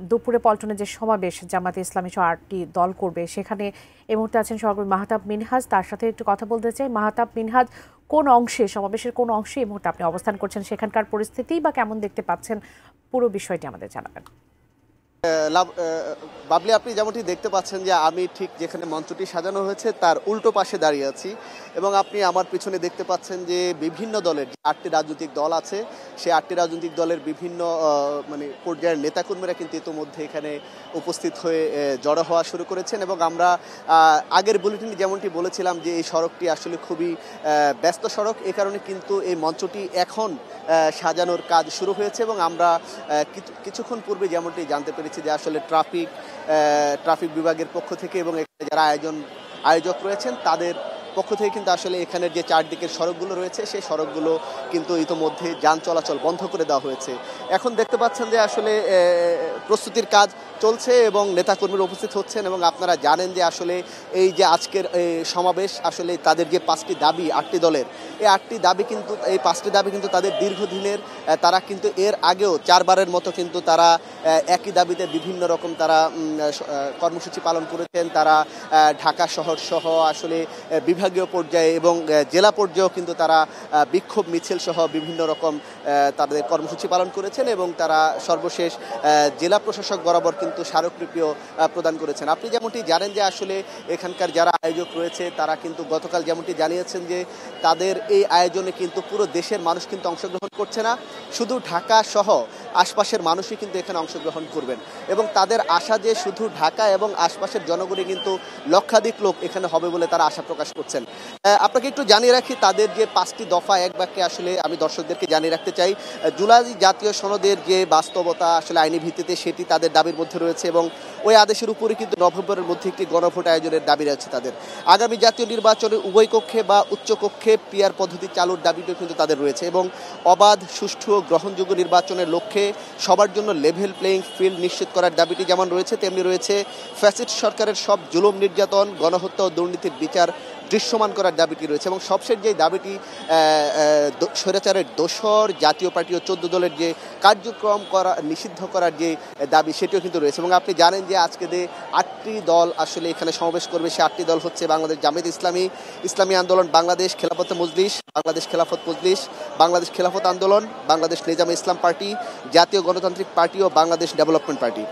দুপুরে পল্টনে যে সমাবেশ জামাতে ইসলামী সহ ৮টি দল করবে, সেখানে এই মুহূর্তে আছেন সহকর্মী মাহতাব মিনহাজ। তার সাথে একটু কথা বলতে চাই। মাহতাব মিনহাজ, কোন অংশে, সমাবেশের কোন অংশে এই মুহূর্তে আপনি অবস্থান করছেন, সেখানকার পরিস্থিতি বা কেমন দেখতে পাচ্ছেন, পুরো বিষয়টি আমাদের জানাবেন। বাবলি, আপনি যেমনটি দেখতে পাচ্ছেন যে আমি ঠিক যেখানে মঞ্চটি সাজানো হয়েছে তার উল্টো পাশে দাঁড়িয়ে আছি, এবং আপনি আমার পিছনে দেখতে পাচ্ছেন যে বিভিন্ন দলের যে ৮টি রাজনৈতিক দল আছে, সেই ৮টি রাজনৈতিক দলের বিভিন্ন পর্যায়ের নেতাকর্মীরা কিন্তু ইতোমধ্যে এখানে উপস্থিত হয়ে জড়ো হওয়া শুরু করেছেন। এবং আমরা আগের বুলেটিনে যেমনটি বলেছিলাম যে এই সড়কটি আসলে খুবই ব্যস্ত সড়ক, এ কারণে কিন্তু এই মঞ্চটি এখন সাজানোর কাজ শুরু হয়েছে। এবং আমরা কিছুক্ষণ পূর্বে যেমনটি জানতে পেরেছি যে আসলে ট্রাফিক বিভাগের পক্ষ থেকে এবং এখানে যারা আয়োজক রয়েছেন তাদের পক্ষ থেকে কিন্তু আসলে এখানের যে চারদিকের সড়কগুলো রয়েছে সেই সড়কগুলো কিন্তু ইতোমধ্যে যান চলাচল বন্ধ করে দেওয়া হয়েছে। এখন দেখতে পাচ্ছেন যে আসলে প্রস্তুতির কাজ চলছে এবং নেতাকর্মীরা উপস্থিত হচ্ছেন। এবং আপনারা জানেন যে আসলে এই যে আজকের সমাবেশ, আসলে তাদের যে 5টি দাবি 8টি দলের, এই 8টি দাবি কিন্তু, এই 5টি দাবি কিন্তু তাদের দীর্ঘদিনের। তারা কিন্তু এর আগেও 4বারের মতো কিন্তু তারা একই দাবিতে বিভিন্ন রকম তারা কর্মসূচি পালন করেছেন। তারা ঢাকা শহর সহ আসলে বিভাগীয় পর্যায়ে এবং জেলা পর্যায়েও কিন্তু তারা বিক্ষোভ মিছিল সহ বিভিন্ন রকম তাদের কর্মসূচি পালন করেছেন। এবং তারা সর্বশেষ জেলা প্রশাসক বরাবর কিন্তু স্মারকলিপিও প্রদান করেছেন। আপনি যেমনটি জানেন যে আসলে এখানকার যারা আয়োজক রয়েছে তারা কিন্তু গতকাল যেমনটি জানিয়েছেন যে তাদের এই আয়োজনে কিন্তু পুরো দেশের মানুষ কিন্তু অংশগ্রহণ করছে না, শুধু ঢাকা সহ আশপাশের মানুষই কিন্তু এখানে অংশগ্রহণ করবেন। এবং তাদের আশা যে শুধু ঢাকা এবং আশপাশের জনগণই কিন্তু লক্ষাধিক লোক এখানে হবে বলে তারা আশা প্রকাশ করছেন। আপনাকে একটু জানিয়ে রাখি, তাদের যে 5টি দফা এক বাক্যে আসলে আমি দর্শকদেরকে জানিয়ে রাখতে চাই। জুলাই জাতীয় সনদের যে বাস্তবতা আসলে আইনি ভিত্তিতে, সেটি তাদের দাবির মধ্যে রয়েছে। এবং ওই আদেশের উপরে কিন্তু নভেম্বরের মধ্যে একটি গণভোট আয়োজনের দাবি রয়েছে তাদের। আগামী জাতীয় নির্বাচনে উভয় কক্ষে বা উচ্চ কক্ষে পিআর পদ্ধতি চালুর দাবিটিও কিন্তু তাদের রয়েছে। এবং অবাধ, সুষ্ঠু ও গ্রহণযোগ্য নির্বাচনের লক্ষ্যে সবার জন্য লেভেল প্লেইং ফিল্ড নিশ্চিত করার দাবিটি যেমন রয়েছে, তেমনি রয়েছে ফ্যাসিস্ট সরকারের সব জুলুম, নির্যাতন, গণহত্যা ও দুর্নীতির বিচার দৃশ্যমান করার দাবিটি রয়েছে। এবং সবশেষ যে দাবিটি স্বৈরাচারের দোসর জাতীয় পার্টি ও 14 দলের যে কার্যক্রম নিষিদ্ধ করার যে দাবি, সেটিও কিন্তু রয়েছে। এবং আপনি জানেন যে আজকে যে 8টি দল আসলে এখানে সমাবেশ করবে, সে 8টি দল হচ্ছে বাংলাদেশ জামায়াতে ইসলামী, ইসলামী আন্দোলন বাংলাদেশ, খেলাফত মজলিস, বাংলাদেশ খেলাফত মজলিস, বাংলাদেশ খেলাফত আন্দোলন, বাংলাদেশ নিজামে ইসলাম পার্টি, জাতীয় গণতান্ত্রিক পার্টি ও বাংলাদেশ ডেভেলপমেন্ট পার্টি।